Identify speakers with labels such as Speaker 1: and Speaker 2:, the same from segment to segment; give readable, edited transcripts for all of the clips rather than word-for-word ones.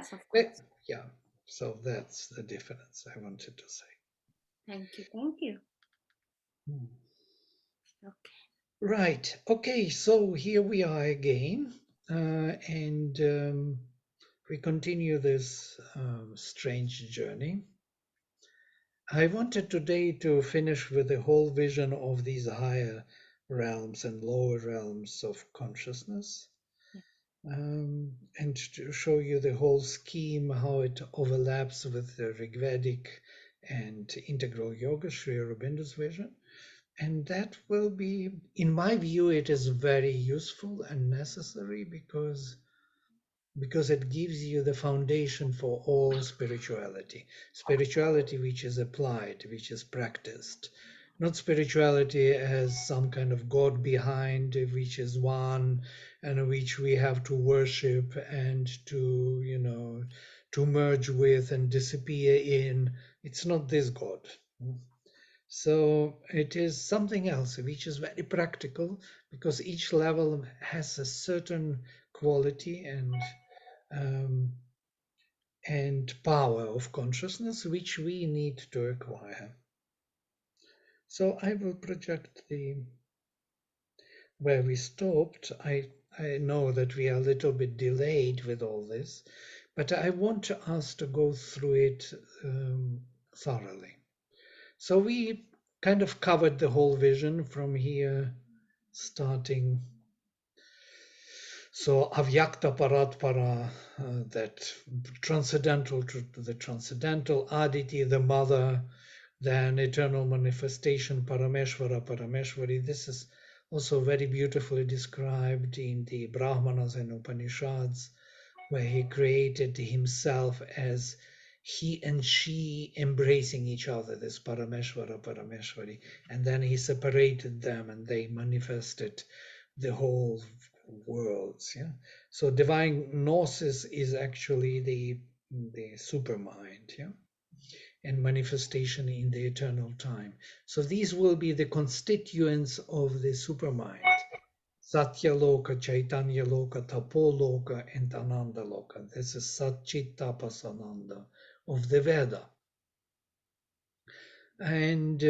Speaker 1: Yes, of course.
Speaker 2: Yeah, so that's the difference I wanted to say.
Speaker 1: Thank you. Thank you.
Speaker 2: Hmm.
Speaker 1: Okay.
Speaker 2: Right. Okay. So here we are again, and we continue this strange journey. I wanted today to finish with the whole vision of these higher realms and lower realms of consciousness,
Speaker 1: Yeah.
Speaker 2: and to show you the whole scheme, how it overlaps with the Rigvedic and integral yoga, Sri Aurobindo's vision. And that will be, in my view, it is very useful and necessary because it gives you the foundation for all spirituality. Spirituality which is applied, which is practiced. Not spirituality as some kind of God behind, which is one and which we have to worship and to, to merge with and disappear in. It's not this God. So it is something else which is very practical because each level has a certain quality um, and power of consciousness which we need to acquire. So I will project the where we stopped. I know that we are a little bit delayed with all this, but I want us to go through it thoroughly. So we kind of covered the whole vision from here, starting. So avyakta paratpara, that transcendental to the transcendental, aditi, the mother, then eternal manifestation, parameshvara, parameshvari. This is also very beautifully described in the Brahmanas and Upanishads, where he created himself as he and she embracing each other, this parameshvara, parameshvari, and then he separated them and they manifested the whole worlds. Yeah. So divine gnosis is actually the supermind. Yeah. And manifestation in the eternal time. So these will be the constituents of the supermind. Satya Loka, Chaitanya Loka, Tapo Loka, and Ananda Loka. This is Satchit Tapas Ananda of the Veda. And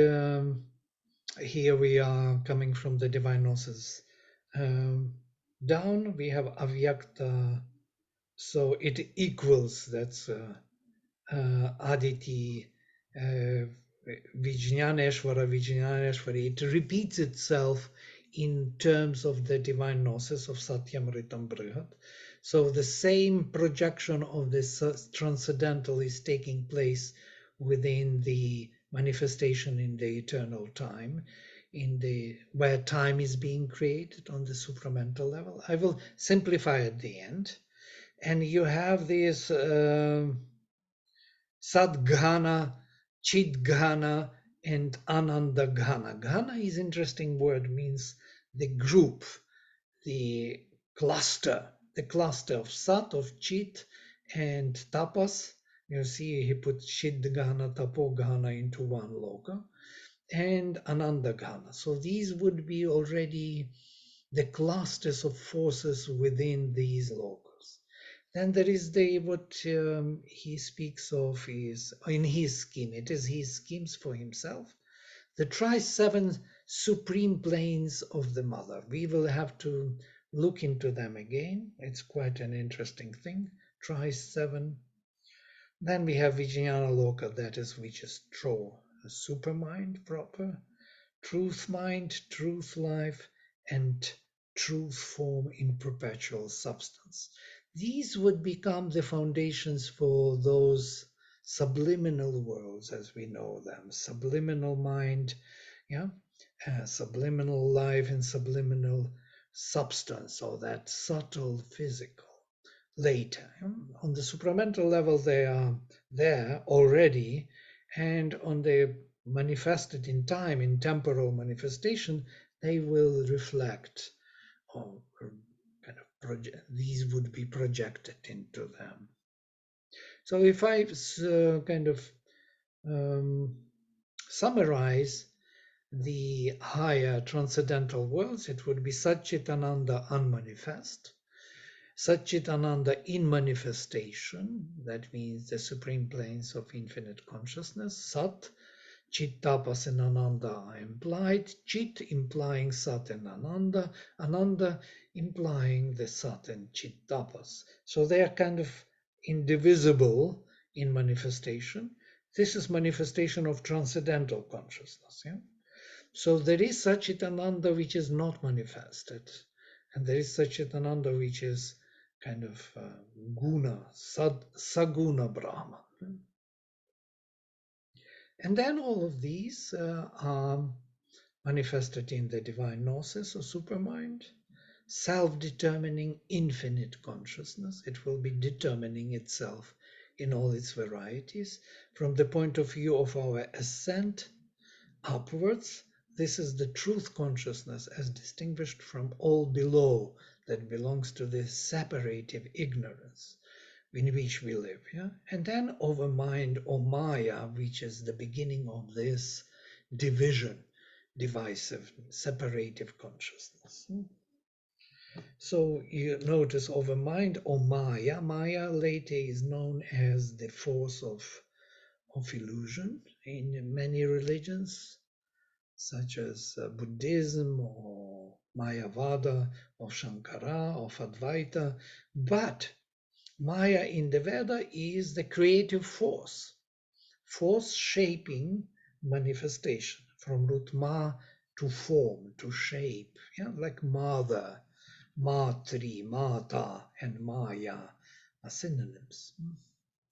Speaker 2: here we are coming from the divine gnosis. Down we have Avyakta, so it equals, that's Aditi, uh, Vijnaneshwara, Vijnaneshwari. It repeats itself in terms of the divine gnosis of Satyamritam Brihat. So the same projection of this transcendental is taking place within the manifestation in the eternal time, in the where time is being created on the supramental level. I will simplify at the end. And you have these Sadghana, Chidghana, and Anandaghana. Ghana is an interesting word, means the group, the the cluster of Sat, of Chit, and Tapas. You see, he put Chidghana, Tapoghana into one loka, and Anandaghana. So these would be already the clusters of forces within these lokas. Then there is the what he speaks of is in his scheme. It is his schemes for himself. The tri-seven supreme planes of the mother. We will have to look into them again. It's quite an interesting thing. Tri-seven. Then we have Vijnana Loka, that is which is Tro, a supermind proper, truth mind, truth life, and truth form in perpetual substance. These would become the foundations for those subliminal worlds as we know them. Subliminal mind, yeah, subliminal life and subliminal substance, or that subtle physical. Later, on the supramental level, they are there already, and on the manifested in time, in temporal manifestation, they will reflect, or kind of these would be projected into them. So if I kind of um, summarize the higher transcendental worlds, it would be Satchitananda unmanifest, Satchitananda in manifestation, that means the supreme planes of infinite consciousness. Sat, Chit, Tapas, and Ananda are implied. Chit implying Sat and Ananda. Ananda implying the Sat and Chit Tapas. So they are kind of indivisible in manifestation. This is manifestation of transcendental consciousness. Yeah? So there is Satchitananda which is not manifested, and there is Satchitananda which is kind of guna, saguna Brahman. And then all of these are manifested in the divine gnosis or supermind, self-determining infinite consciousness. It will be determining itself in all its varieties. From the point of view of our ascent upwards, this is the truth consciousness as distinguished from all below that belongs to the separative ignorance in which we live. Yeah? And then over mind or Maya, which is the beginning of this division, divisive, separative consciousness. So you notice over mind or Maya. Maya later is known as the force of illusion in many religions, such as Buddhism or Mayavada or Shankara or Advaita. But Maya in the Veda is the creative force shaping manifestation from root ma to form, to shape, yeah? Like mother, matri, mata, and maya are synonyms.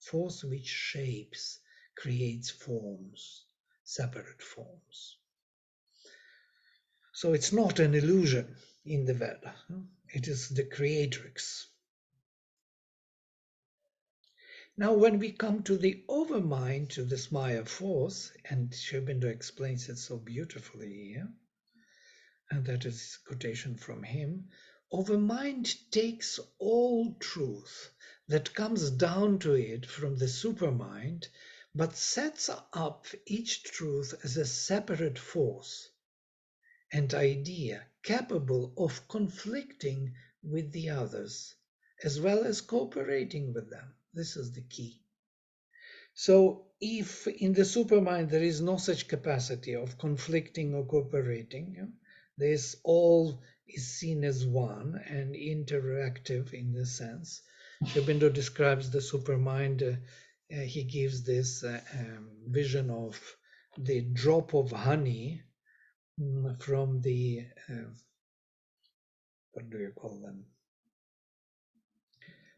Speaker 2: Force which shapes, creates forms, separate forms. So it's not an illusion in the Veda. It is the creatrix. Now, when we come to the overmind, to this Maya force, and Sri Aurobindo explains it so beautifully here, and that is quotation from him, overmind takes all truth that comes down to it from the supermind, but sets up each truth as a separate force and idea capable of conflicting with the others, as well as cooperating with them. This is the key. So if in the supermind there is no such capacity of conflicting or cooperating, this all is seen as one and interactive in this sense. Sri Aurobindo describes the supermind, he gives this vision of the drop of honey from the, what do you call them?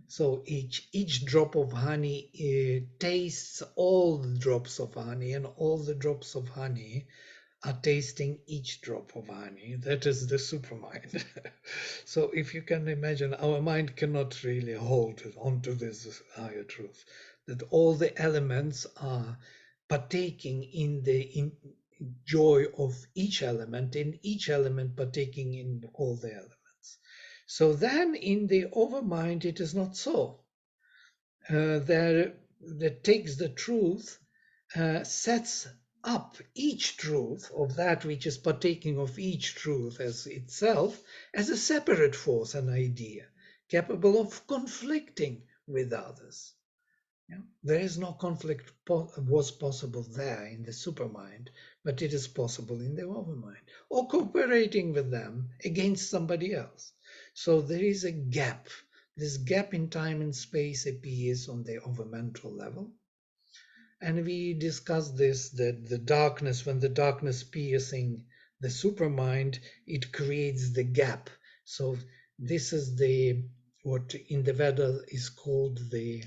Speaker 2: So each drop of honey tastes all the drops of honey, and all the drops of honey are tasting each drop of honey. That is the supermind. So if you can imagine, our mind cannot really hold onto this higher truth, that all the elements are partaking in the joy of each element, in each element partaking in all the elements. So then in the overmind, it is not so. That takes the truth, sets up each truth of that which is partaking of each truth as itself as a separate force and idea, capable of conflicting with others. Yeah? There is no conflict was possible there in the supermind, but it is possible in the overmind, or cooperating with them against somebody else. So there is a gap. This gap in time and space appears on the overmental level. And we discussed this, that the darkness, when the darkness piercing the supermind, it creates the gap. So this is what in the Veda is called the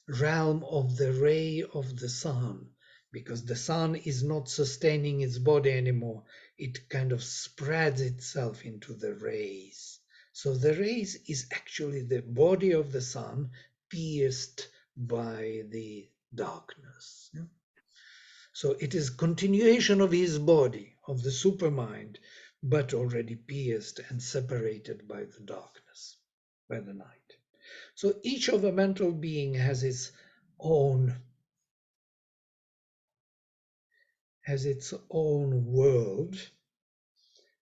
Speaker 2: realm of the ray of the sun, because the sun is not sustaining its body anymore. It kind of spreads itself into the rays. So the rays is actually the body of the sun pierced by the darkness. Yeah? So it is continuation of his body, of the supermind, but already pierced and separated by the darkness, by the night. So each of a mental being has its own world,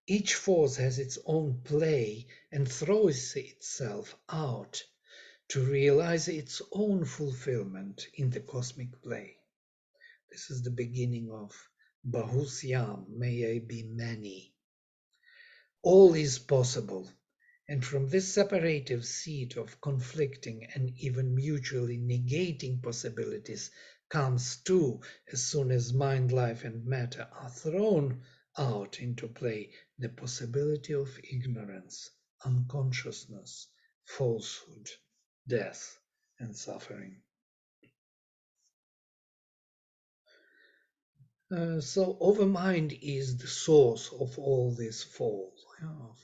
Speaker 2: Each force has its own play and throws itself out to realize its own fulfillment in the cosmic play. This is the beginning of Bahusyam, may I be many. All is possible, and from this separative seat of conflicting and even mutually negating possibilities comes too, as soon as mind, life, and matter are thrown out into play, the possibility of ignorance, unconsciousness, falsehood, death, and suffering. So overmind is the source of all this fall, of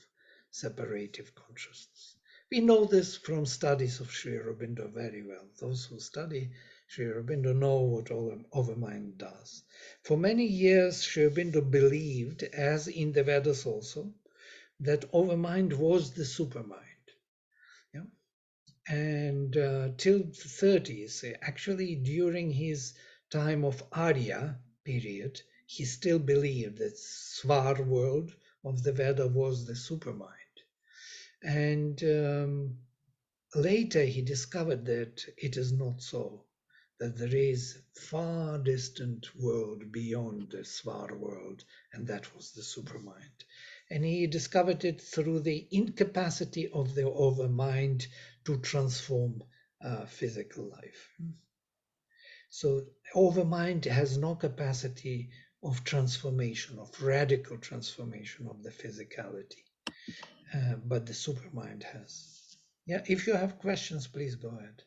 Speaker 2: separative consciousness. We know this from studies of Sri Aurobindo very well. Those who study Sri Aurobindo know what overmind does. For many years, Sri Aurobindo believed, as in the Vedas also, that overmind was the supermind. Yeah? And till the 30s, actually during his time of Arya period, he still believed that Svar world of the Veda was the supermind. And later he discovered that it is not so, that there is far distant world beyond the Svar world, and that was the supermind. And he discovered it through the incapacity of the overmind to transform physical life. So overmind has no capacity of transformation, of radical transformation of the physicality, but the supermind has. Yeah, if you have questions, please go ahead.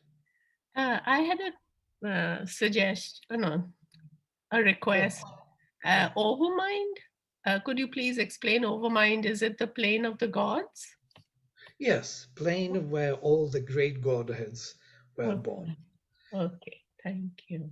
Speaker 1: I had a no, a
Speaker 2: Sure.
Speaker 1: request. Overmind? Could you please explain overmind? Is it the plane of the gods?
Speaker 2: Yes, plane where all the great godheads were born.
Speaker 1: Okay. Okay. Thank you.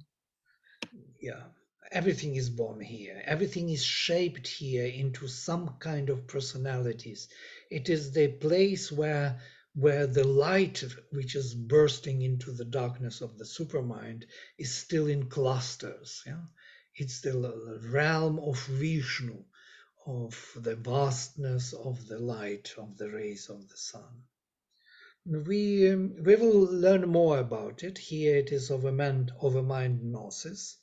Speaker 2: Yeah, everything is born here. Everything is shaped here into some kind of personalities. It is the place where the light which is bursting into the darkness of the supermind is still in clusters. Yeah, it's the realm of Vishnu, of the vastness of the light of the rays of the sun. We will learn more about it. Here it is overmind gnosis.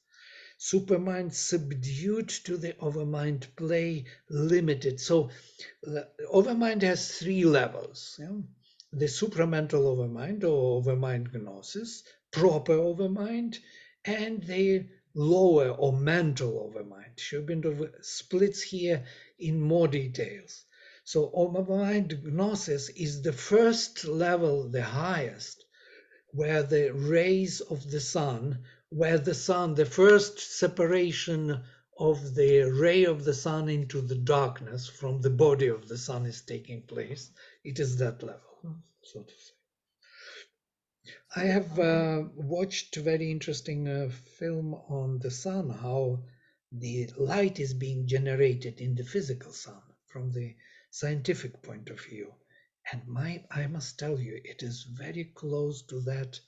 Speaker 2: Supermind subdued to the overmind play, limited. So overmind has three levels. Yeah? The supramental overmind or overmind gnosis, proper overmind, and the lower or mental overmind. Shubindo splits here in more details. So overmind gnosis is the first level, the highest, where the rays of the sun, where the sun, the first separation of the ray of the sun into the darkness from the body of the sun is taking place. It is that level, so to say. I have watched a very interesting film on the sun, how the light is being generated in the physical sun from the scientific point of view. And I must tell you, it is very close to that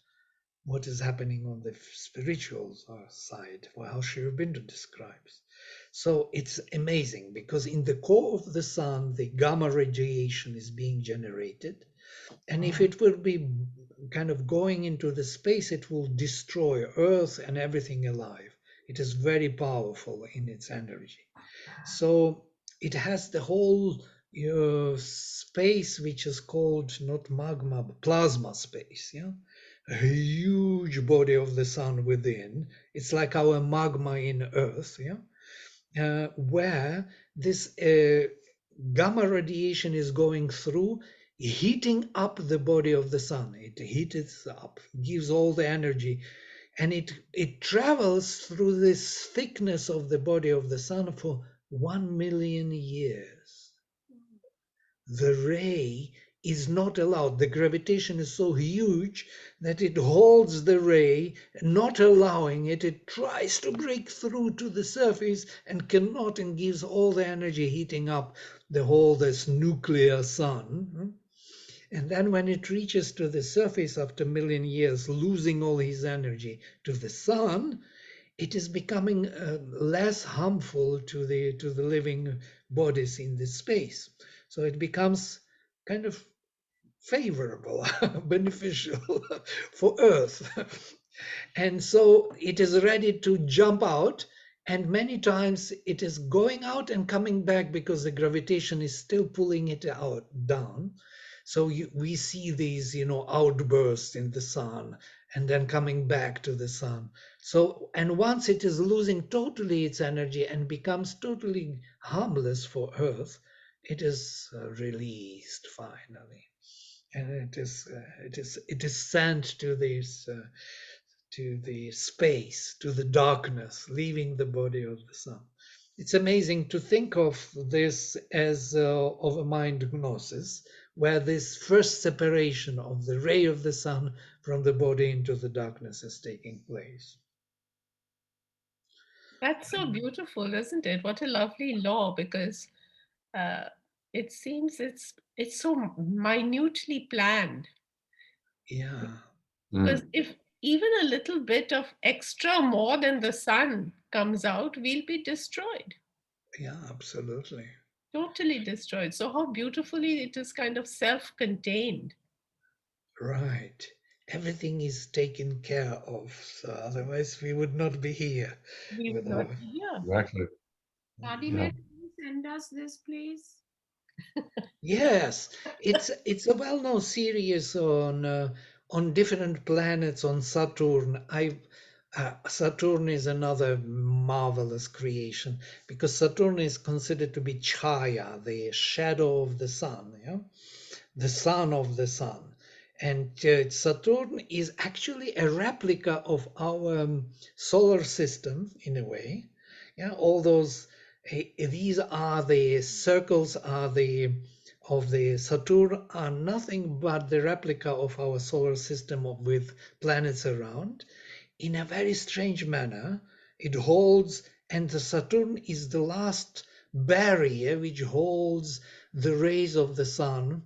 Speaker 2: what is happening on the spiritual side, how Sri Aurobindo describes. So it's amazing because in the core of the sun, the gamma radiation is being generated. And if it will be kind of going into the space, it will destroy Earth and everything alive. It is very powerful in its energy. So it has the whole space, which is called not magma, but plasma space. Yeah, a huge body of the sun within. It's like our magma in Earth. Yeah, where this gamma radiation is going through, heating up the body of the sun. It heats up, gives all the energy, and it travels through this thickness of the body of the sun for 1 million years. The ray is not allowed. The gravitation is so huge that it holds the ray, not allowing it. It tries to break through to the surface and cannot, and gives all the energy heating up the whole this nuclear sun. And then when it reaches to the surface after 1 million years, losing all his energy to the sun, it is becoming less harmful to the living bodies in this space. So it becomes kind of favorable, beneficial for Earth. And so it is ready to jump out. And many times it is going out and coming back because the gravitation is still pulling it out down. So we see these, outbursts in the sun and then coming back to the sun. So, and once it is losing totally its energy and becomes totally harmless for Earth, it is released finally, and it is sent to the space, to the darkness, leaving the body of the sun. It's amazing to think of this as of a mind gnosis, where this first separation of the ray of the sun from the body into the darkness is taking place.
Speaker 1: That's so beautiful, isn't it? What a lovely law, because uh, it seems it's so minutely planned.
Speaker 2: Yeah,
Speaker 1: Because
Speaker 3: Mm.
Speaker 1: if even a little bit of extra more than the sun comes out, we'll be destroyed,
Speaker 2: yeah, absolutely.
Speaker 1: totally destroyed. So how beautifully it is kind of self-contained.
Speaker 2: Right. Everything is taken care of, so otherwise we would not be here
Speaker 1: We
Speaker 2: with
Speaker 1: would not
Speaker 2: our.
Speaker 1: be here.
Speaker 3: Exactly.
Speaker 4: Vladimir,
Speaker 3: Yeah.
Speaker 4: can you send us this, please?
Speaker 2: Yes, it's a well-known series on different planets on Saturn. Saturn is another marvelous creation because Saturn is considered to be Chaya, the shadow of the sun, yeah, the son of the sun. And Saturn is actually a replica of our solar system in a way. Yeah, all those these are the circles are the of the Saturn are nothing but the replica of our solar system with planets around. In a very strange manner, it holds, and the Saturn is the last barrier which holds the rays of the sun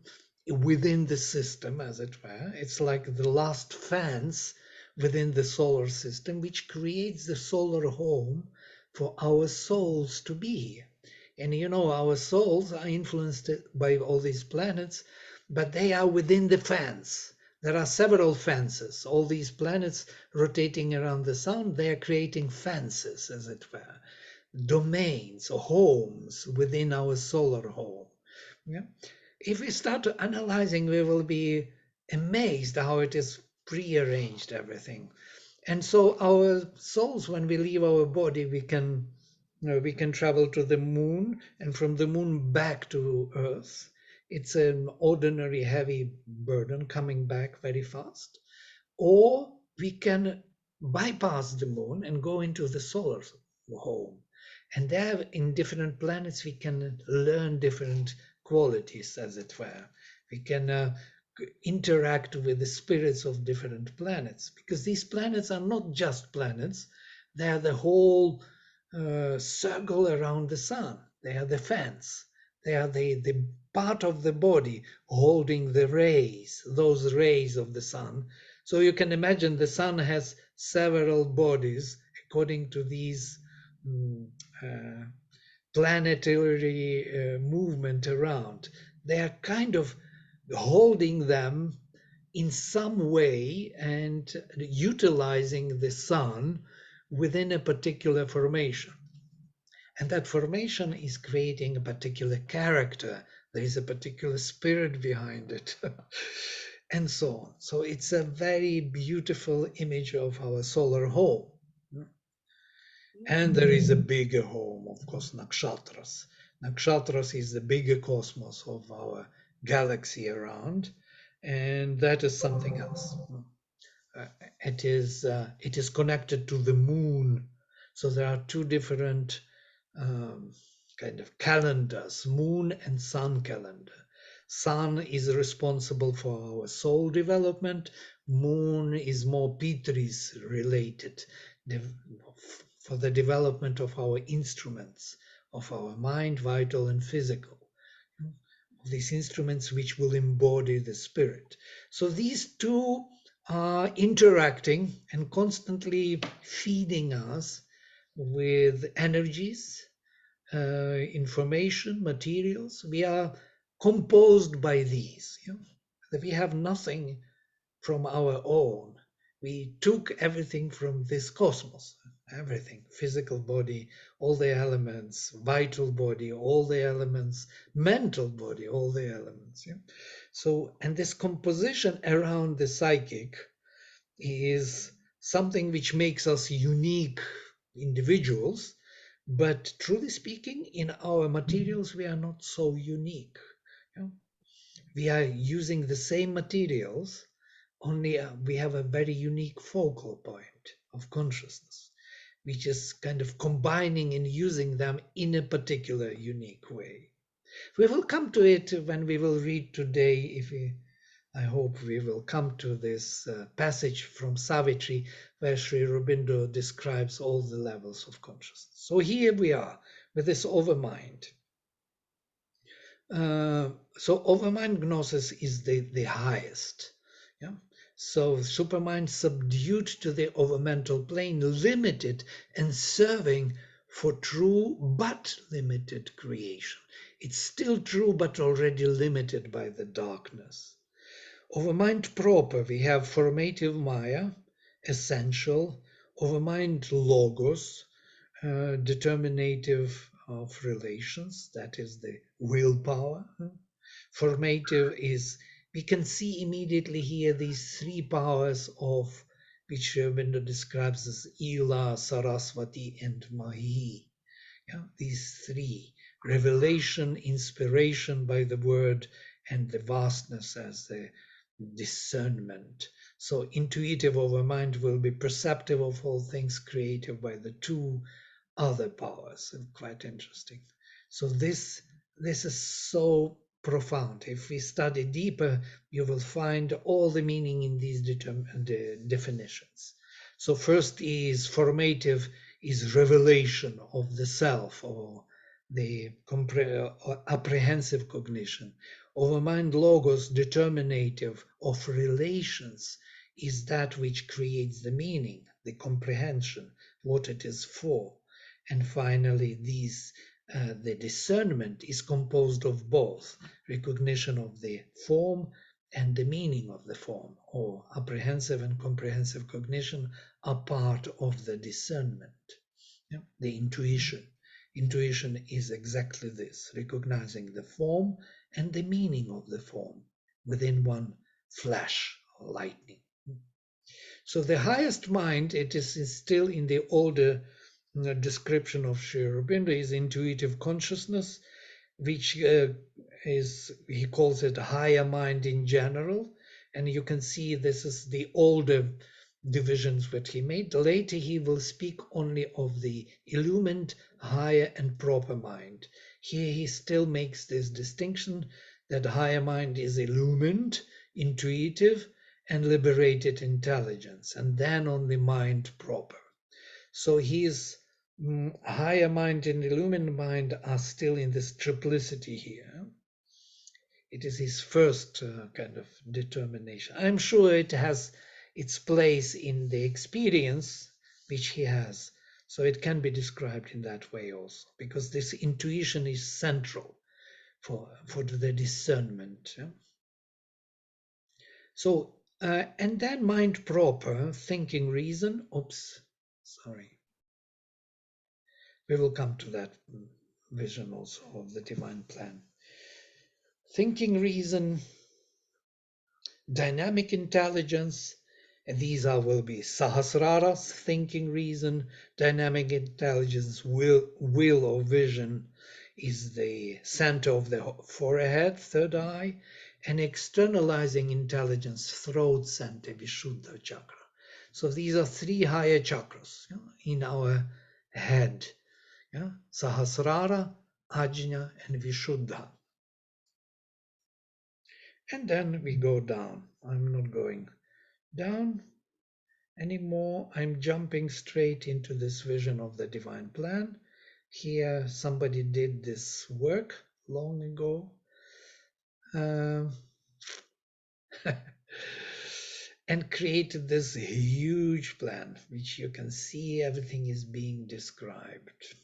Speaker 2: within the system, as it were. It's like the last fence within the solar system, which creates the solar home for our souls to be. And our souls are influenced by all these planets, but they are within the fence. There are several fences. All these planets rotating around the sun, they are creating fences, as it were, domains or homes within our solar home. Yeah? If we start analyzing, we will be amazed how it is prearranged, everything. And so our souls, when we leave our body, we can travel to the moon, and from the moon back to Earth. It's an ordinary heavy burden coming back very fast. Or we can bypass the moon and go into the solar home. And there, in different planets, we can learn different qualities, as it were. We can interact with the spirits of different planets, because these planets are not just planets, they are the whole circle around the sun. They are the fence. They are the part of the body holding the rays, those rays of the sun. So you can imagine the sun has several bodies according to these mm, uh, planetary movement around. They are kind of holding them in some way and utilizing the sun within a particular formation. And that formation is creating a particular character. There is a particular spirit behind it, and so on. So it's a very beautiful image of our solar home. And there is a bigger home, of course, nakshatras. Nakshatras is the bigger cosmos of our galaxy around, and that is something else. It is connected to the moon, so there are two different um, kind of calendars, moon and sun calendar. Sun is responsible for our soul development. Moon is more Pitris related, for the development of our instruments, of our mind, vital and physical, of these instruments which will embody the spirit. So these two are interacting and constantly feeding us with energies, information, materials. We are composed by these. You know? That we have nothing from our own. We took everything from this cosmos, everything, physical body, all the elements, vital body, all the elements, mental body, all the elements. Yeah? So, and this composition around the psychic is something which makes us unique individuals, but truly speaking, in our materials, we are not so unique. You know? We are using the same materials, only we have a very unique focal point of consciousness, which is kind of combining and using them in a particular unique way. We will come to it when we will read today. I hope we will come to this passage from Savitri, where Sri Aurobindo describes all the levels of consciousness. So here we are with this overmind. So overmind gnosis is the highest. Yeah. So supermind subdued to the overmental plane, limited and serving for true but limited creation. It's still true but already limited by the darkness. Over mind proper, we have formative Maya, essential, over mind logos, determinative of relations, that is the willpower. Formative is, we can see immediately here these three powers of which Aurobindo describes as Ila, Saraswati, and Mahi. Yeah, these three, revelation, inspiration by the word, and the vastness as the discernment. So intuitive over mind will be perceptive of all things, creative by the two other powers. Quite interesting. So this is so profound. If we study deeper, you will find all the meaning in these definitions. So first is formative, is revelation of the self, or the apprehensive cognition. Over mind logos, determinative of relations, is that which creates the meaning, the comprehension, what it is for. And finally, the discernment is composed of both recognition of the form and the meaning of the form, or apprehensive and comprehensive cognition are part of the discernment. Yeah? The intuition. Intuition is exactly this, recognizing the form and the meaning of the form within one flash or lightning. So the highest mind, it is still in the older description of Sri Aurobindo, is intuitive consciousness, which is, he calls it higher mind in general. And you can see this is the older divisions that he made. Later he will speak only of the illumined, higher and proper mind. Here he still makes this distinction that higher mind is illumined, intuitive, and liberated intelligence, and then only mind proper. So his higher mind and illumined mind are still in this triplicity here. It is his first kind of determination. I'm sure it has its place in the experience which he has. So it can be described in that way also, because this intuition is central for the discernment. Yeah? So, and then mind proper, thinking reason. Oops, sorry. We will come to that vision also of the divine plan. Thinking reason, dynamic intelligence, and these will be Sahasraras, thinking reason, dynamic intelligence, will or vision is the center of the forehead, third eye, and externalizing intelligence, throat center, Vishuddha chakra. So these are three higher chakras in our head. Yeah? Sahasrara, Ajna, and Vishuddha. And then we go down. I'm not going down anymore. I'm jumping straight into this vision of the divine plan. Here, somebody did this work long ago. and created this huge plan, which you can see everything is being described.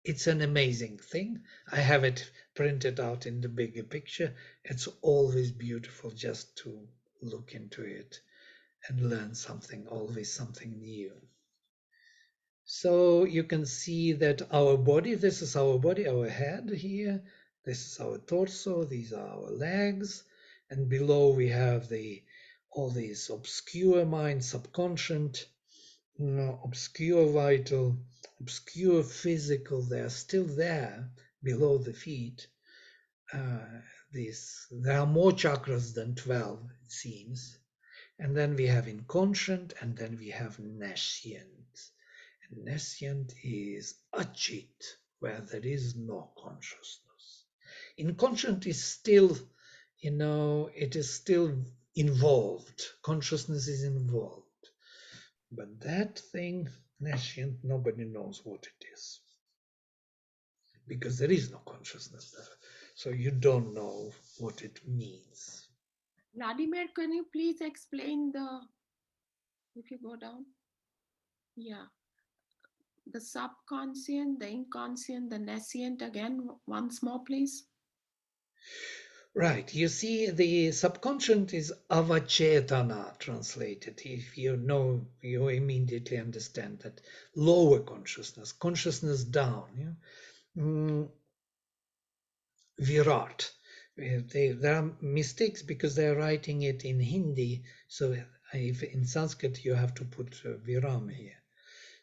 Speaker 2: It's an amazing thing. I have it printed out in the bigger picture. It's always beautiful just to look into it and learn something, always something new. So you can see that our body, this is our body, our head here, this is our torso, these are our legs, and below we have all these obscure mind, subconscious, obscure vital, obscure physical, they're still there below the feet. There are more chakras than 12, it seems. And then we have inconscient, and then we have nescient. And nescient is achit, where there is no consciousness. Inconscient is still, it is still involved. Consciousness is involved. But that thing, nescient, nobody knows what it is. Because there is no consciousness there. So you don't know what it means.
Speaker 4: Vladimir, can you please explain if you go down? Yeah. The subconscient, the inconscient, the nescient again, once more, please.
Speaker 2: Right. You see, the subconscious is avachetana translated. If you know, you immediately understand that lower consciousness, consciousness down. Yeah? Virat. There are mistakes because they're writing it in Hindi. So if in Sanskrit, you have to put viram here.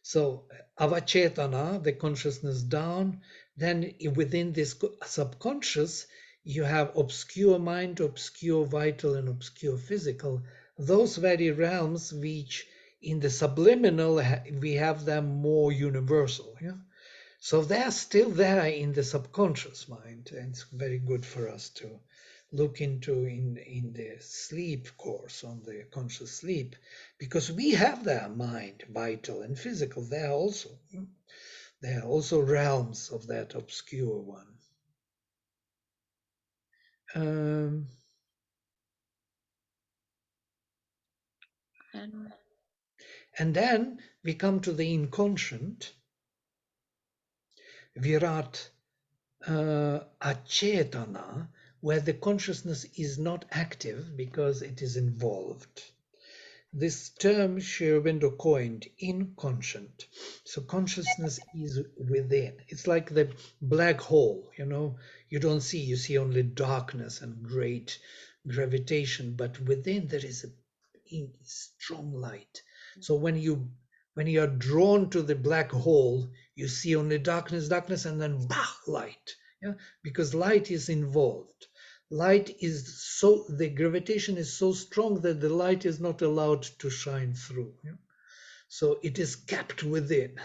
Speaker 2: So avachetana, the consciousness down, then within this subconscious, you have obscure mind, obscure vital, and obscure physical. Those very realms which in the subliminal, we have them more universal. Yeah? So they're still there in the subconscious mind. And it's very good for us to look into in the sleep course on the conscious sleep, because we have their mind, vital and physical. They are also realms of that obscure one. And then we come to the inconscient, virat achetana, where the consciousness is not active because it is involved. This term Sri Aurobindo coined, inconscient. So consciousness is within. It's like the black hole, you don't see, you see only darkness and great gravitation, but within there is a strong light. So when you are drawn to the black hole, you see only darkness, and then light. Yeah, because light is involved. The gravitation is so strong that the light is not allowed to shine through. Yeah? So it is kept within.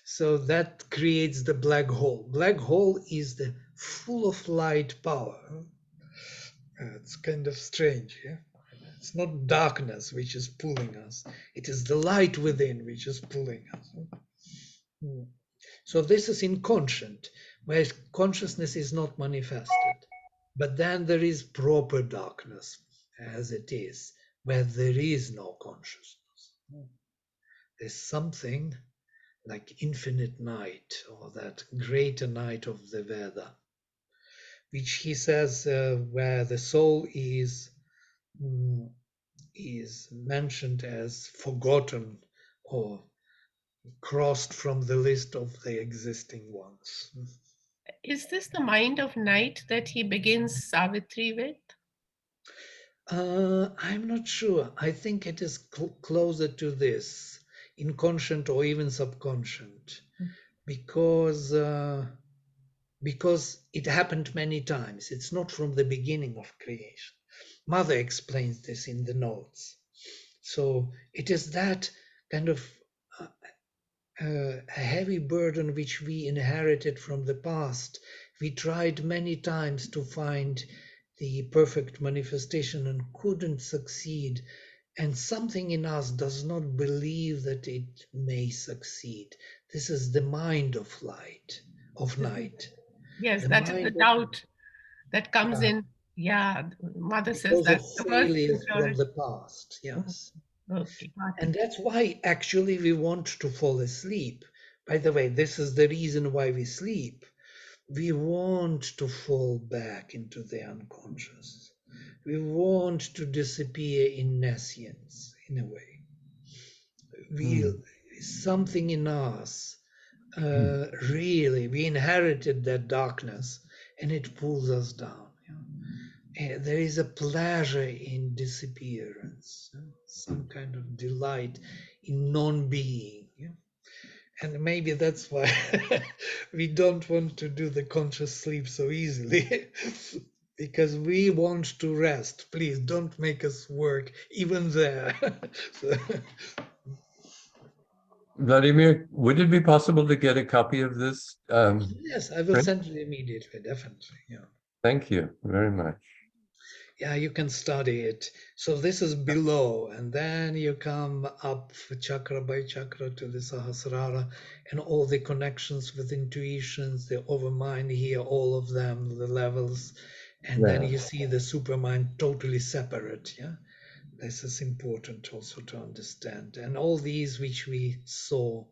Speaker 2: So that creates the black hole. Black hole is the full of light power. It's kind of strange. Yeah? It's not darkness which is pulling us. It is the light within which is pulling us. So this is inconscient, where consciousness is not manifested. But then there is proper darkness, as it is, where there is no consciousness. There's something like infinite night, or that greater night of the Veda, which he says where the soul is mentioned as forgotten or crossed from the list of the existing ones.
Speaker 1: Is this the mind of night that he begins Savitri with?
Speaker 2: I'm not sure. I think it is closer to this, inconscient or even subconscient, because it happened many times. It's not from the beginning of creation. Mother explains this in the notes. So it is that kind of a heavy burden which we inherited from the past. We tried many times to find the perfect manifestation and couldn't succeed. And something in us does not believe that it may succeed. This is the mind of light, of night.
Speaker 1: Yes,
Speaker 2: The
Speaker 1: that is the
Speaker 2: mind of,
Speaker 1: doubt that comes
Speaker 2: yeah,
Speaker 1: in. Yeah, mother says
Speaker 2: because of
Speaker 1: that's the first
Speaker 2: failures from
Speaker 1: impurity.
Speaker 2: the past.
Speaker 1: Mm,
Speaker 2: Yes.
Speaker 1: okay, got
Speaker 2: And
Speaker 1: it.
Speaker 2: that's why actually we want to fall asleep. By the way, this is the reason why we sleep. We want to fall back into the unconscious. We want to disappear in nescience, in a way. We
Speaker 3: Hmm.
Speaker 2: something in us really we inherited that darkness, and it pulls us down. And there is a pleasure in disappearance, some kind of delight in non-being. And maybe that's why we don't want to do the conscious sleep so easily. Because we want to rest. Please don't make us work even there. So,
Speaker 3: Vladimir, would it be possible to get a copy of this
Speaker 2: yes, I will
Speaker 3: print?
Speaker 2: send you immediately, definitely. Yeah.
Speaker 3: Thank you very much.
Speaker 2: Yeah, you can study it. So this is below, and then you come up chakra by chakra to the Sahasrara and all the connections with intuitions, the overmind here, all of them, the levels, and then
Speaker 3: Yeah,
Speaker 2: you see the supermind totally separate. Yeah, this is important also to understand. And all these which we saw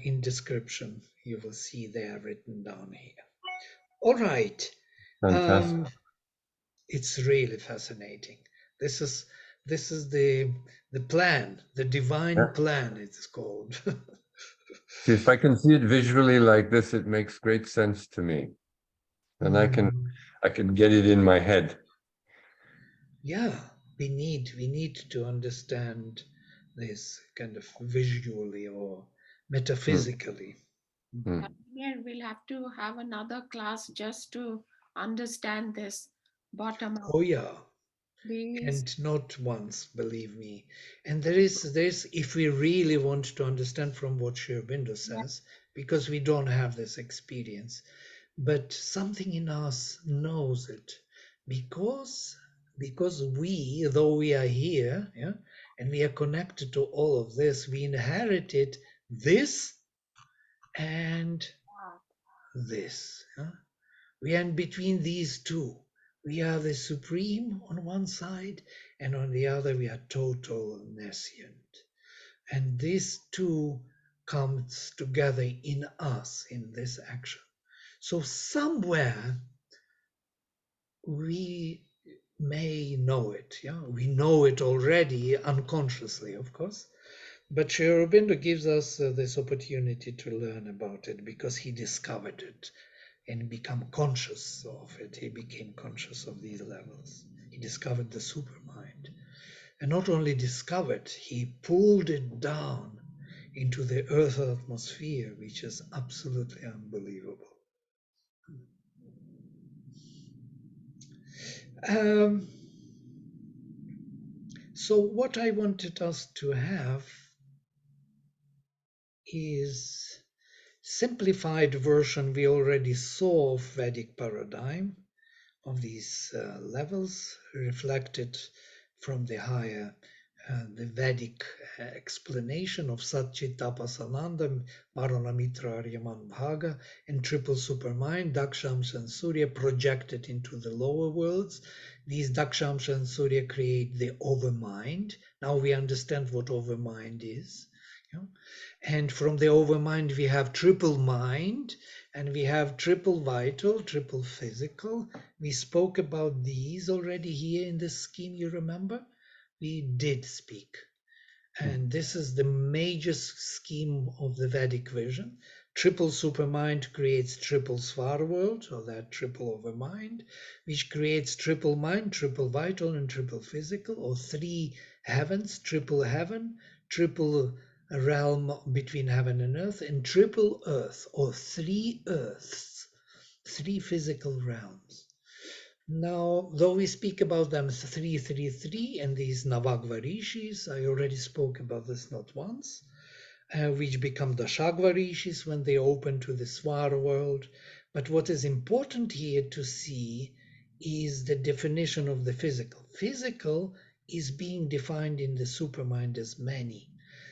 Speaker 2: in description, you will see they are written down here. All right.
Speaker 3: fantastic.
Speaker 2: Um, it's really fascinating. This is this is the plan, the divine
Speaker 3: Yeah.
Speaker 2: plan it's called.
Speaker 3: See, if I can see it visually like this, it makes great sense to me. And
Speaker 2: Mm,
Speaker 3: I can get it in my head.
Speaker 2: yeah, we need to understand this kind of visually or
Speaker 3: Hmm.
Speaker 2: metaphysically.
Speaker 3: Hmm.
Speaker 4: Vladimir, we'll have to have another class just to understand this bottom up.
Speaker 2: Oh yeah,
Speaker 4: Please.
Speaker 2: and not once, believe me. And there is if we really want to understand from what Sri Aurobindo
Speaker 4: Yeah.
Speaker 2: says, because we don't have this experience, but something in us knows it, because we, though we are here, yeah, and we are connected to all of this, we inherited this and this, yeah? We are in between these two. We are the supreme on one side, and on the other we are total nescient. And these two comes together in us in this action. So somewhere we may know it. Yeah, we know it already unconsciously, of course. But Sri Aurobindo gives us this opportunity to learn about it because he discovered it and become conscious of it. He became conscious of these levels. He discovered the supermind. And not only discovered, he pulled it down into the earth atmosphere, which is absolutely unbelievable. Um, so what I wanted us to have is simplified version we already saw of Vedic paradigm of these levels reflected from the higher the Vedic explanation of Satchitapasananda, Maranamitra Aryaman Bhaga, and triple supermind, Dakshamsa and Surya projected into the lower worlds. These Dakshamsa and Surya create the overmind. Now we understand what overmind is. You know? And from the overmind, we have triple mind, and we have triple vital, triple physical. We spoke about these already here in this scheme, you remember? We did speak. And this is the major scheme of the Vedic vision. Triple supermind creates triple svar world, or that triple overmind, which creates triple mind, triple vital, and triple physical, or three heavens, triple heaven, triple realm between heaven and earth, and triple earth, or three earths, three physical realms. Now, though we speak about them 333 and these Navagva rishis, I already spoke about this not once, which become the Shagva rishis when they open to the Swara world. But what is important here to see is the definition of the physical. Physical is being defined in the supermind as many.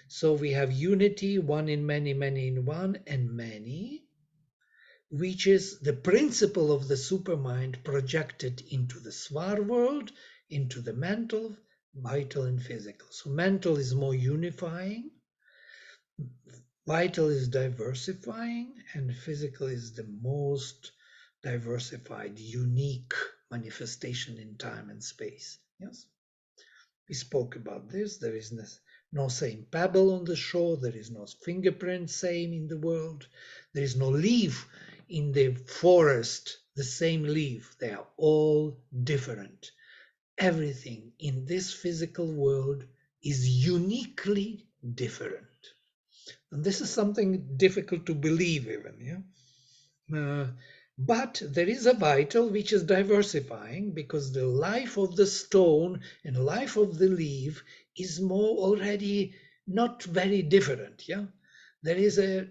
Speaker 2: So we have unity, one in many, many in one, and many. which is the principle of the supermind projected into the swar world, into the mental, vital, and physical. So mental is more unifying, vital is diversifying, and physical is the most diversified, unique manifestation in time and space. Yes, we spoke about this. There is no same pebble on the shore. There is no fingerprint same in the world. There is no leaf in the forest, the same leaf. They are all different. Everything in this physical world is uniquely different. And this is something difficult to believe even, yeah? But there is a vital which is diversifying, because the life of the stone and life of the leaf is more already not very different, yeah? There is a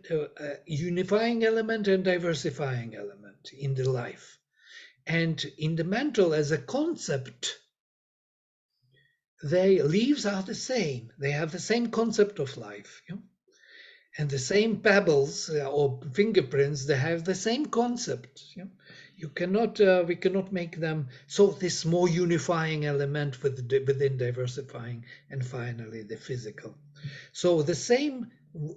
Speaker 2: unifying element and diversifying element in the life. And in the mental as a concept, leaves are the same. They have the same concept of life, yeah? And the same pebbles or fingerprints, they have the same concept. You cannot, we cannot make them. So this more unifying element within diversifying, and finally the physical. So the same,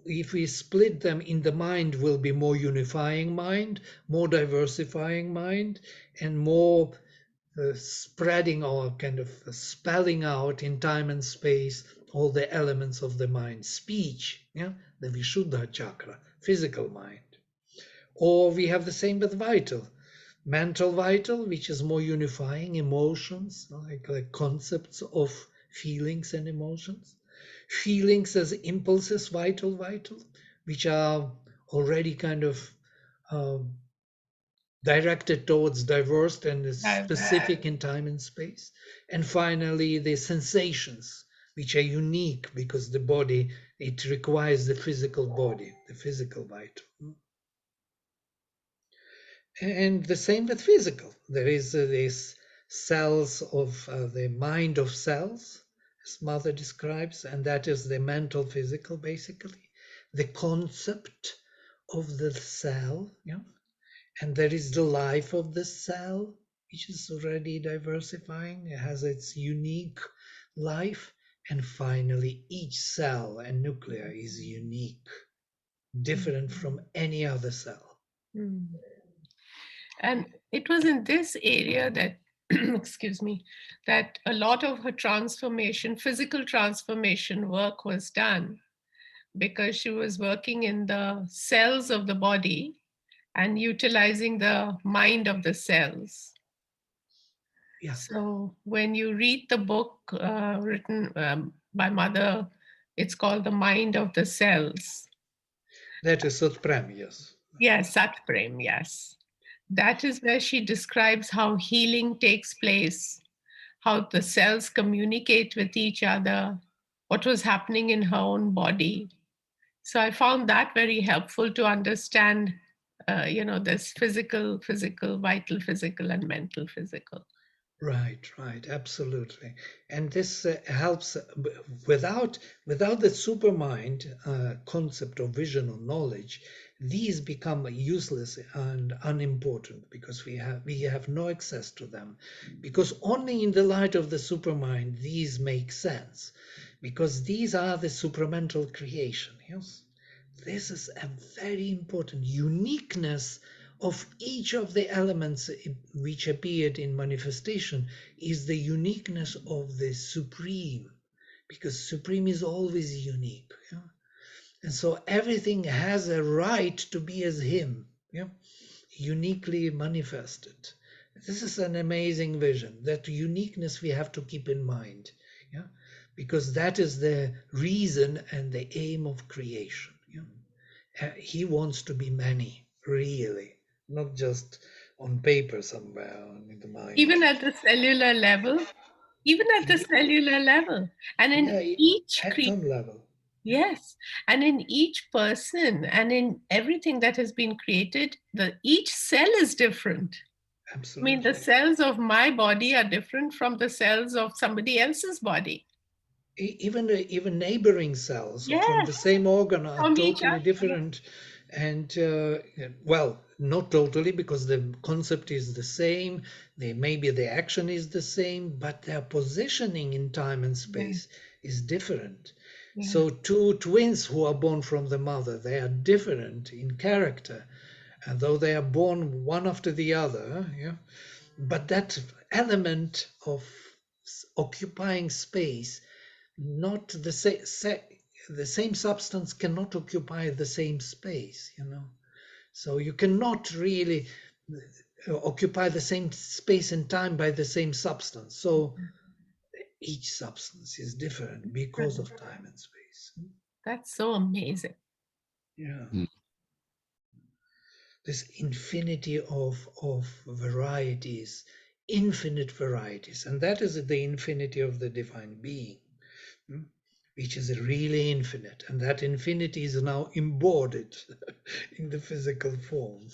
Speaker 2: if we split them in the mind, will be more unifying mind, more diversifying mind, and more spreading or kind of spelling out in time and space all the elements of the mind. Speech, yeah, the Vishuddha chakra, physical mind. Or we have the same with vital, mental vital, which is more unifying, emotions, like concepts of feelings and emotions. Feelings as impulses, vital, which are already kind of um, directed towards diverse and specific in time and space. And finally, the sensations, which are unique because the body, it requires the physical body, the physical vital. And the same with physical. There is this cells of the mind of cells, as Mother describes, and that is the mental physical, basically. The concept of the cell, yeah? And there is the life of the cell, which is already diversifying. It has its unique life. And finally, each cell and nuclear is unique, different from any other cell.
Speaker 1: Mm. And it was in this area that, excuse me, that a lot of her transformation, physical transformation work was done, because she was working in the cells of the body and utilizing the mind of the cells.
Speaker 2: Yeah.
Speaker 1: So when you read the book written by Mother, it's called The Mind of the Cells.
Speaker 2: That is Sutprem, yes.
Speaker 1: Yes, Satprem, yes. That is where she describes how healing takes place, how the cells communicate with each other, what was happening in her own body. So I found that very helpful to understand, this physical, vital physical, and mental physical.
Speaker 2: Right, absolutely. And this helps without the supermind concept or vision or knowledge, these become useless and unimportant, because we have no access to them, because only in the light of the supermind these make sense, because these are the supramental creation. Yes, this is a very important uniqueness of each of the elements which appeared in manifestation, is the uniqueness of the Supreme, because Supreme is always unique. Yeah? And so everything has a right to be as Him, yeah? Uniquely manifested. This is an amazing vision. That uniqueness we have to keep in mind, yeah? Because that is the reason and the aim of creation. Yeah? He wants to be many, really, not just on paper somewhere in the mind.
Speaker 1: Even at the cellular level, and in
Speaker 2: Yeah,
Speaker 1: each
Speaker 2: atom level.
Speaker 1: yes, and in each person and in everything that has been created, each cell is different.
Speaker 2: Absolutely.
Speaker 1: I mean, the cells of my body are different from the cells of somebody else's body.
Speaker 2: Even neighboring cells from
Speaker 1: Yes,
Speaker 2: the same organ are
Speaker 1: from each
Speaker 2: totally
Speaker 1: other.
Speaker 2: different. And well, not totally, because the concept is the same, maybe the action is the same, but their positioning in time and space is different.
Speaker 1: Yeah.
Speaker 2: So two twins who are born from the mother, they are different in character, and though they are born one after the other, yeah, but that element of occupying space, not the the same substance cannot occupy the same space, you know. So you cannot really occupy the same space and time by the same substance. So each substance is different because of time and space.
Speaker 1: That's so amazing.
Speaker 2: Yeah.
Speaker 3: Mm.
Speaker 2: This infinity of varieties, infinite varieties, and that is the infinity of the divine being, which is really infinite, and that infinity is now embodied in the physical form.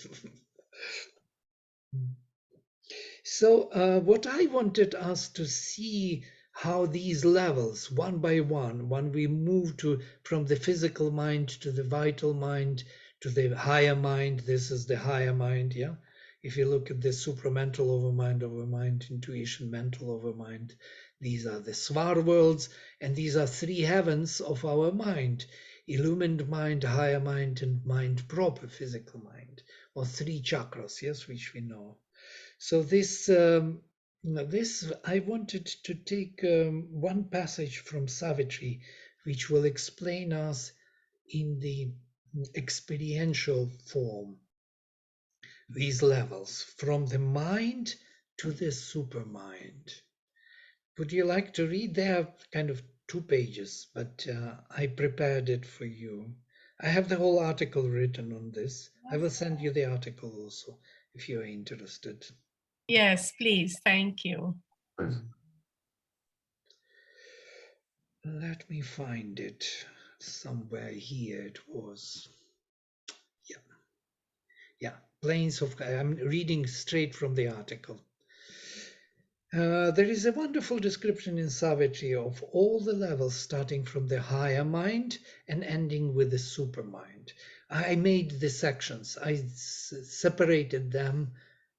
Speaker 2: So what I wanted us to see how these levels, one by one, when we move from the physical mind to the vital mind to the higher mind, this is the higher mind, yeah. If you look at the supramental overmind, intuition, mental overmind, these are the svar worlds, and these are three heavens of our mind: illumined mind, higher mind, and mind proper, physical mind, or three chakras, yes, which we know. So this I wanted to take one passage from Savitri, which will explain us in the experiential form these levels from the mind to the supermind. Would you like to read? There are kind of 2 pages, but I prepared it for you. I have the whole article written on this. I will send you the article also if you're interested.
Speaker 1: Yes, please. Thank you.
Speaker 2: Let me find it somewhere here. It was, yeah, planes of. I'm reading straight from the article. There is a wonderful description in Savitri of all the levels, starting from the higher mind and ending with the supermind. I made the sections. I separated them.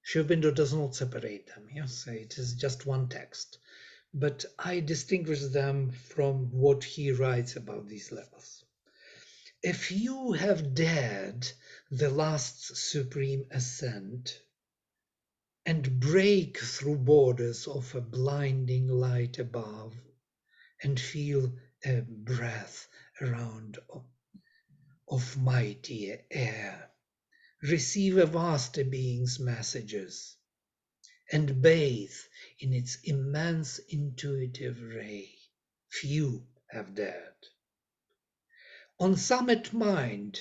Speaker 2: Sri Aurobindo does not separate them. Yes, it is just one text. But I distinguish them from what he writes about these levels. If you have dared the last supreme ascent and break through borders of a blinding light above and feel a breath around of mighty air, receive a vaster being's messages and bathe in its immense intuitive ray. Few have dared. On summit mind,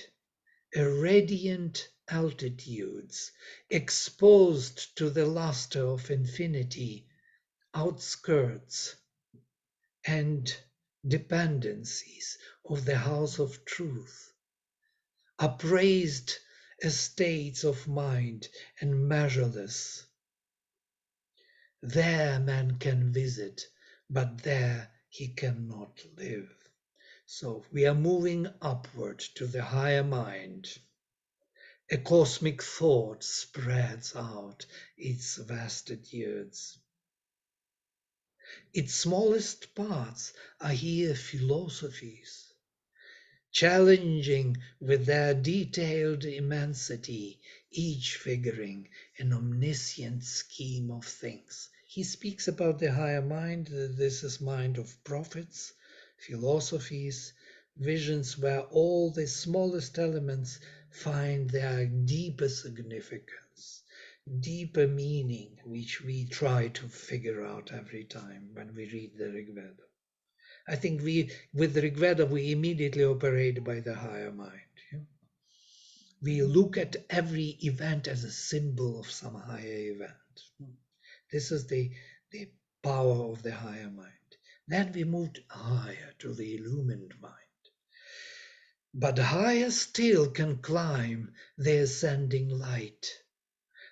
Speaker 2: radiant altitudes, exposed to the luster of infinity, outskirts and dependencies of the house of truth, upraised estates of mind and measureless. There man can visit, but there he cannot live. So we are moving upward to the higher mind. A cosmic thought spreads out its vastitudes. Its smallest parts are here philosophies, challenging with their detailed immensity, each figuring an omniscient scheme of things. He speaks about the higher mind. This is mind of prophets, philosophies, visions where all the smallest elements find their deeper significance, deeper meaning, which we try to figure out every time when we read the Rig Veda. I think with Rig Veda, we immediately operate by the higher mind. Yeah? We look at every event as a symbol of some higher event. This is the power of the higher mind. Then we moved higher to the illumined mind. But higher still can climb the ascending light.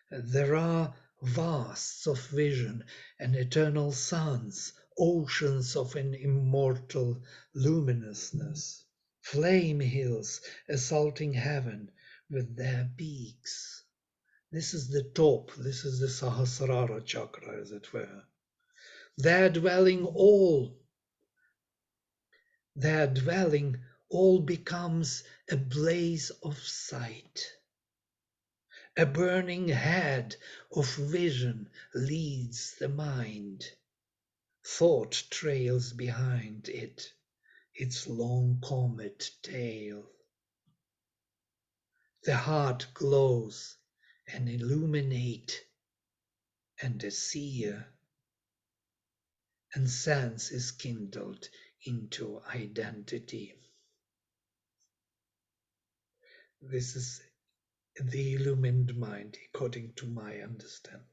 Speaker 2: There are vasts of vision and eternal suns, oceans of an immortal luminousness, flame hills assaulting heaven with their peaks. This is the top. This is the Sahasrara chakra, as it were. There dwelling all becomes a blaze of sight. A burning head of vision leads the mind. Thought trails behind it, its long comet tail. The heart glows and illuminate, and a seer and sense is kindled into identity. This is the illumined mind, according to my understanding.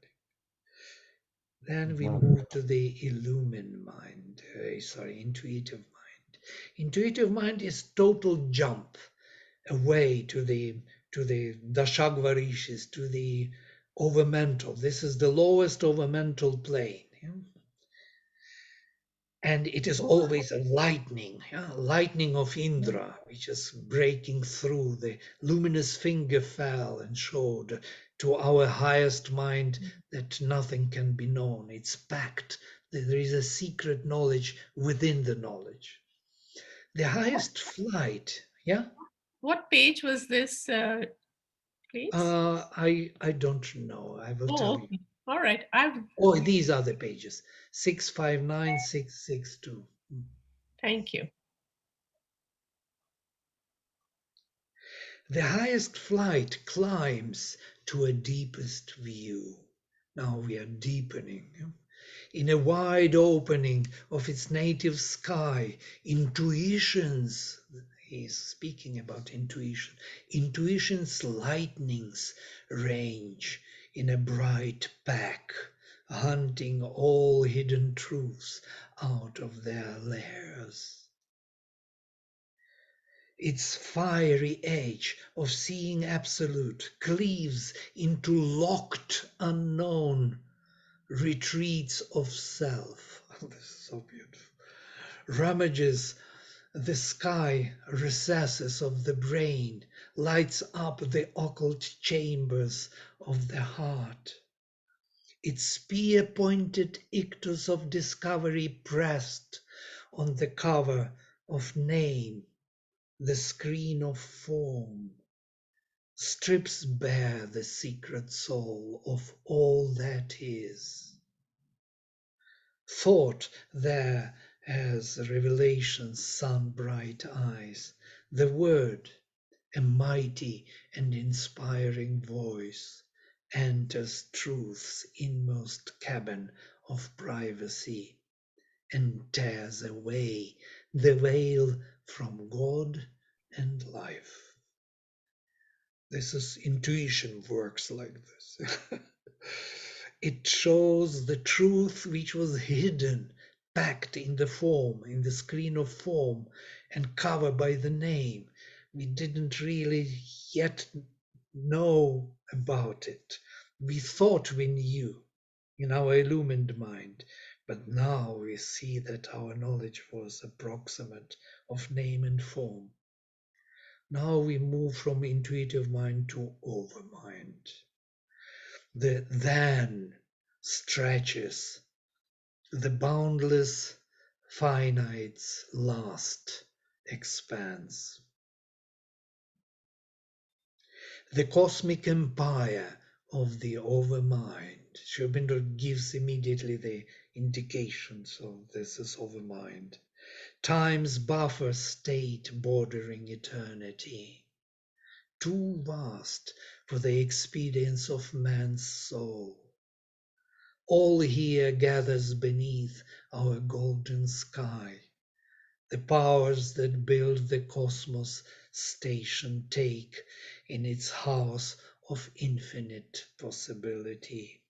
Speaker 2: Then we move to the illumined mind, intuitive mind. Intuitive mind is total jump away to the Dashagvarishis, to the overmental. This is the lowest overmental plane. Yeah? And it is always a lightning, lightning of Indra, which is breaking through. The luminous finger fell and showed to our highest mind that nothing can be known. It's packed. There is a secret knowledge within the knowledge. The highest flight, yeah?
Speaker 1: What page was this, please?
Speaker 2: I don't know. I will tell you.
Speaker 1: Okay. All right.
Speaker 2: Oh, these are the pages. 659, 662.
Speaker 1: Thank you.
Speaker 2: The highest flight climbs to a deepest view. Now we are deepening. In a wide opening of its native sky, intuitions, he's speaking about intuition, intuition's lightnings range in a bright pack, hunting all hidden truths out of their lairs. Its fiery edge of seeing absolute cleaves into locked unknown retreats of self. This is so beautiful. Ramages the sky recesses of the brain, lights up the occult chambers of the heart. Its spear-pointed ictus of discovery pressed on the cover of name, the screen of form, strips bare the secret soul of all that is. Thought there as revelation's sun-bright eyes, the word, a mighty and inspiring voice, enters truth's inmost cabin of privacy and tears away the veil from God and life. This is intuition works like this. It shows the truth which was hidden, packed in the form, in the screen of form, and covered by the name. We didn't really yet know about it. We thought we knew in our illumined mind, but now we see that our knowledge was approximate of name and form. Now we move from intuitive mind to overmind. The then stretches, the boundless finite's last expanse. The cosmic empire of the overmind. Sri Aurobindo gives immediately the indications of this is overmind. Time's buffer state bordering eternity. Too vast for the experience of man's soul. All here gathers beneath our golden sky. The powers that build the cosmos station take in its house of infinite possibility.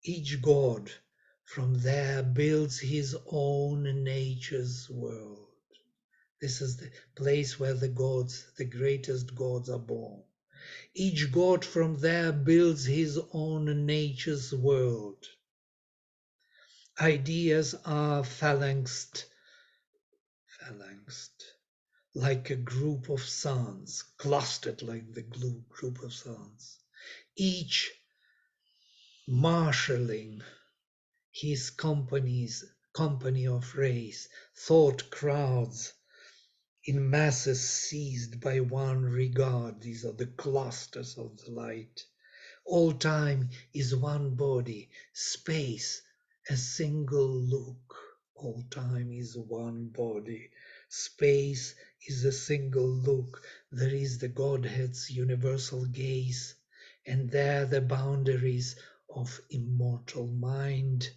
Speaker 2: Each god from there builds his own nature's world. This is the place where the gods, the greatest gods, are born. Each god from there builds his own nature's world. Ideas are phalanxed, like a group of suns, clustered like the group of suns. each marshalling his company of rays, thought crowds in masses seized by one regard. These are the clusters of the light. All time is one body, space a single look. All time is one body, space is a single look. There is the Godhead's universal gaze, and there the boundaries of immortal mind.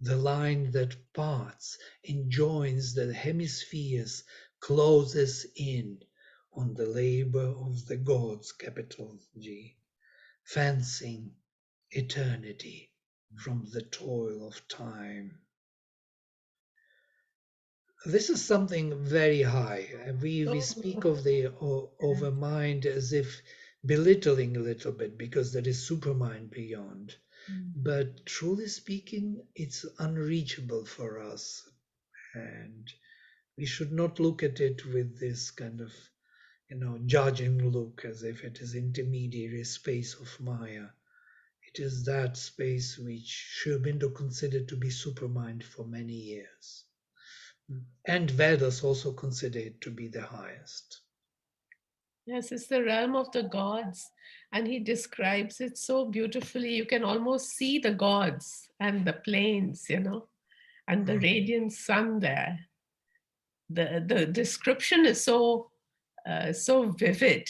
Speaker 2: The line that parts and joins the hemispheres closes in on the labor of the gods, capital G, fencing eternity from the toil of time. This is something very high. We speak of the of a mind as if belittling a little bit because there is supermind beyond. But truly speaking, it's unreachable for us, and we should not look at it with this kind of, judging look as if it is intermediary space of Maya. It is that space which Sri Aurobindo considered to be supermind for many years. And Vedas also consider it to be the highest.
Speaker 1: Yes, it's the realm of the gods. And he describes it so beautifully. You can almost see the gods and the plains, and the
Speaker 2: Right.
Speaker 1: radiant sun there. The description is so vivid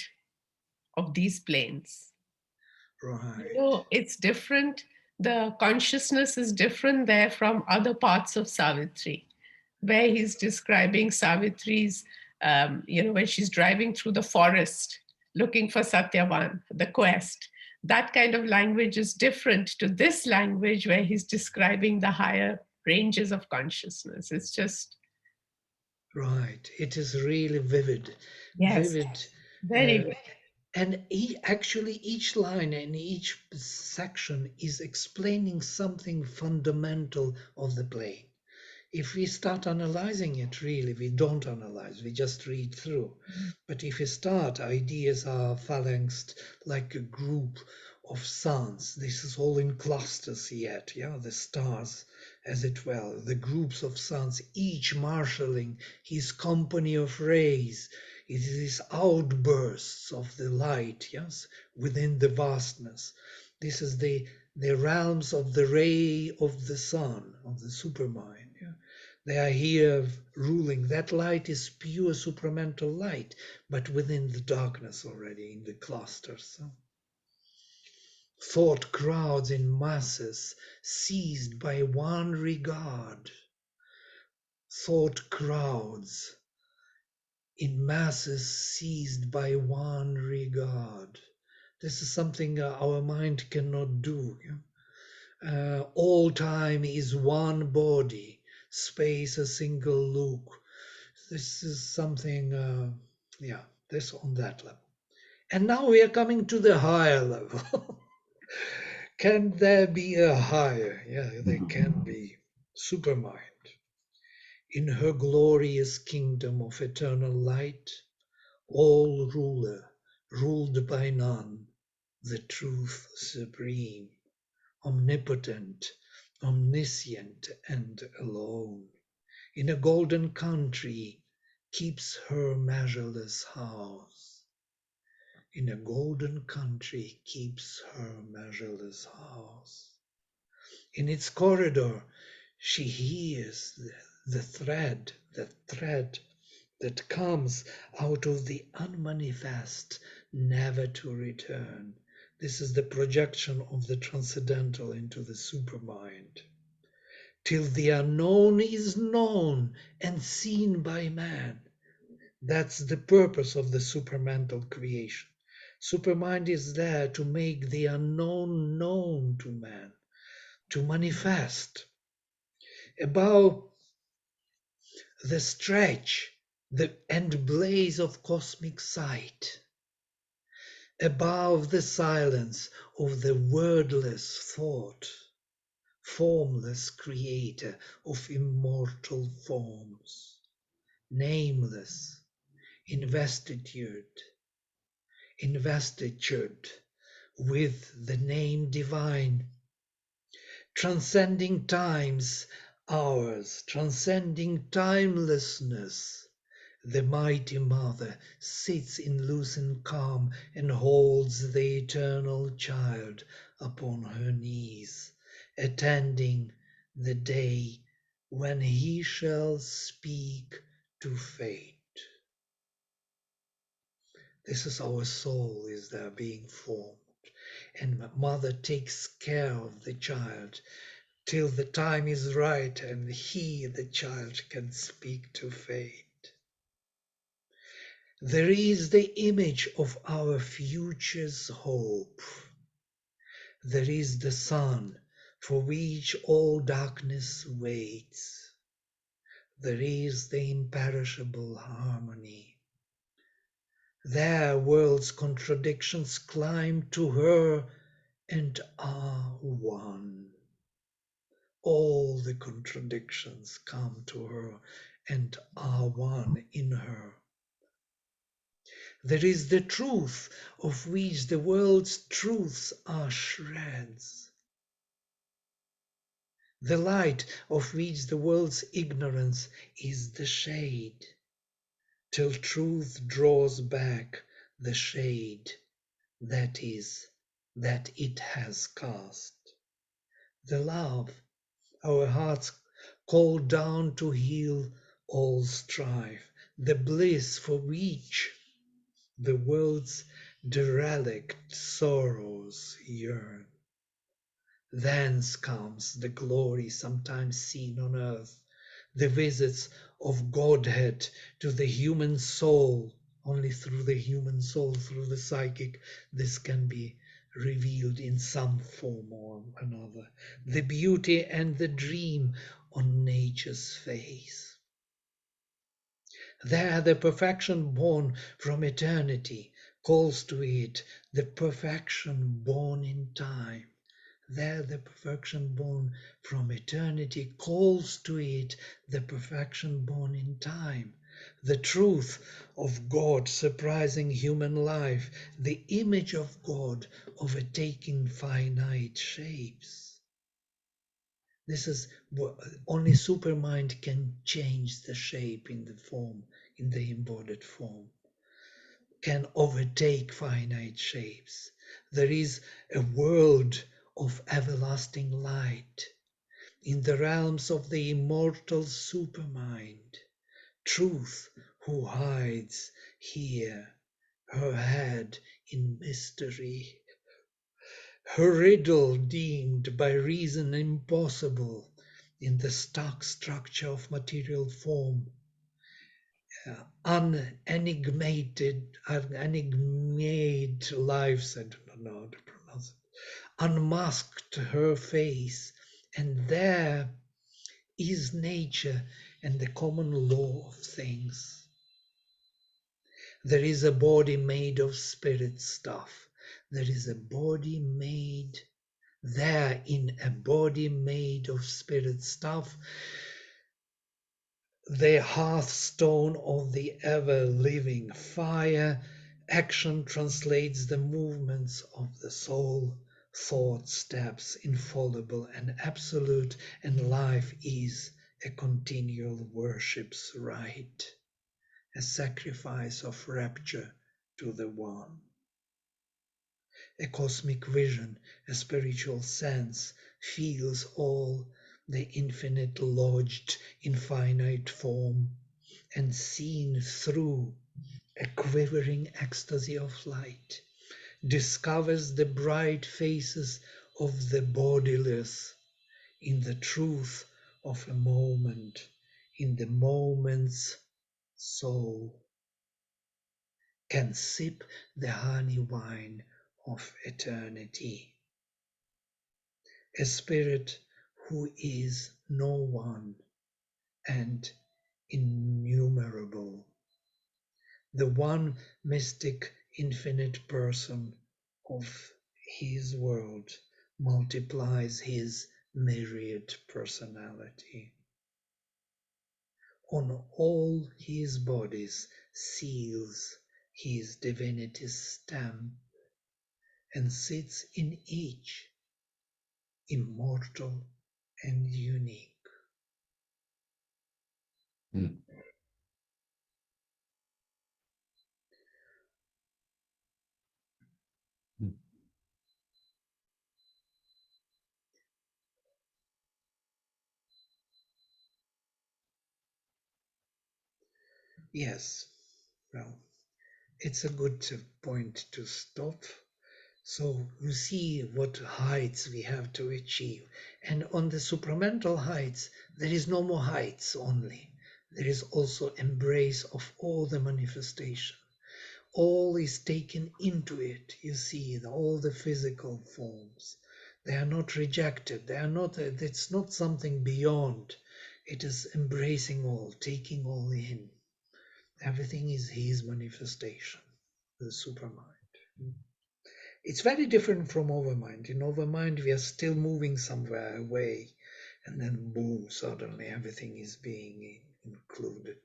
Speaker 1: of these plains.
Speaker 2: Right.
Speaker 1: It's different. The consciousness is different there from other parts of Savitri, where he's describing Savitri's, when she's driving through the forest looking for Satyavan, the quest. That kind of language is different to this language where he's describing the higher ranges of consciousness. It's just.
Speaker 2: Right. It is really vivid.
Speaker 1: Yes,
Speaker 2: Vivid.
Speaker 1: very good.
Speaker 2: And actually, each line and each section is explaining something fundamental of the plane. If we start analyzing it, really, we don't analyze, we just read through. But if we start, ideas are phalanxed like a group of suns. This is all in clusters yet, the stars, as it were, the groups of suns, each marshalling his company of rays. It is outbursts of the light, yes, within the vastness. This is the realms of the ray of the sun, of the supermind. They are here ruling. That light is pure supramental light, but within the darkness already, in the clusters. Thought crowds in masses, seized by one regard. Thought crowds in masses, seized by one regard. This is something our mind cannot do. All time is one body, space a single look. This is something, this on that level. And now we are coming to the higher level. Can there be a higher? Yeah, there can be. Supermind. In her glorious kingdom of eternal light, all ruler, ruled by none, the truth supreme, omnipotent, omniscient, and alone. In a golden country keeps her measureless house. In a golden country keeps her measureless house. In its corridor she hears the thread that comes out of the unmanifest, never to return. This is the projection of the transcendental into the supermind. Till the unknown is known and seen by man. That's the purpose of the supermental creation. Supermind is there to make the unknown known to man, to manifest. Above the stretch and blaze of cosmic sight, above the silence of the wordless thought, formless creator of immortal forms, nameless, investitured with the name divine, transcending times, hours, transcending timelessness. The mighty mother sits in lucent calm and holds the eternal child upon her knees, attending the day when he shall speak to fate. This is our soul is there being formed, and mother takes care of the child till the time is right and he, the child, can speak to fate. There is the image of our future's hope. There is the sun for which all darkness waits. There is the imperishable harmony. There world's contradictions climb to her and are one. All the contradictions come to her and are one in her. There is the truth of which the world's truths are shreds. The light of which the world's ignorance is the shade, till truth draws back the shade that it has cast. The love our hearts call down to heal all strife, the bliss for which the world's derelict sorrows yearn. Thence comes the glory sometimes seen on earth, the visits of Godhead to the human soul. Only through the human soul, through the psychic, this can be revealed in some form or another. The beauty and the dream on nature's face. There the perfection born from eternity calls to it, the perfection born in time. There the perfection born from eternity calls to it, the perfection born in time. The truth of God surprising human life, the image of God overtaking finite shapes. This is what only supermind can change the shape in the form, in the embodied form, can overtake finite shapes. There is a world of everlasting light in the realms of the immortal supermind, truth who hides here her head in mystery, her riddle deemed by reason impossible in the stark structure of material form, unenigmated lives, I don't know how to pronounce it, unmasked her face, and there is nature and the common law of things. There is a body made of spirit stuff. There is a body made there in a body made of spirit stuff, the hearthstone of the ever-living fire. Action translates the movements of the soul. Thought steps infallible and absolute, and life is a continual worship's rite, a sacrifice of rapture to the One. A cosmic vision, a spiritual sense, feels all the infinite lodged in finite form, and seen through a quivering ecstasy of light, discovers the bright faces of the bodiless in the truth of a moment, in the moment's soul, can sip the honey wine of eternity. A spirit who is no one and innumerable, the one mystic infinite person of his world multiplies his myriad personality. On all his bodies seals his divinity's stamp, and sits in each, immortal and unique.
Speaker 3: Mm. Mm.
Speaker 2: Yes, well, it's a good point to stop. So you see what heights we have to achieve. And on the supramental heights, there is no more heights only. There is also embrace of all the manifestation. All is taken into it. You see, all the physical forms. They are not rejected. They are not, it's not something beyond. It is embracing all, taking all in. Everything is his manifestation, the supermind. It's very different from overmind. In overmind, we are still moving somewhere away, and then boom, suddenly everything is being included.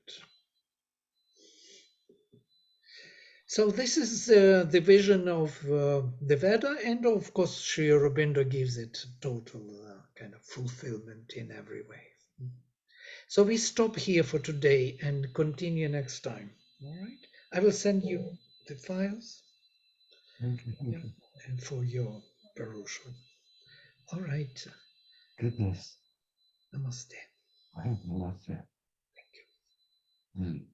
Speaker 2: So this is the vision of the Veda, and of course Sri Aurobindo gives it total kind of fulfillment in every way. So we stop here for today and continue next time. All right. I will send you the files.
Speaker 3: Thank you. Thank you.
Speaker 2: And for your perusal. All right.
Speaker 3: Goodness.
Speaker 2: Namaste.
Speaker 3: I have lost it.
Speaker 2: Thank you.
Speaker 3: Mm.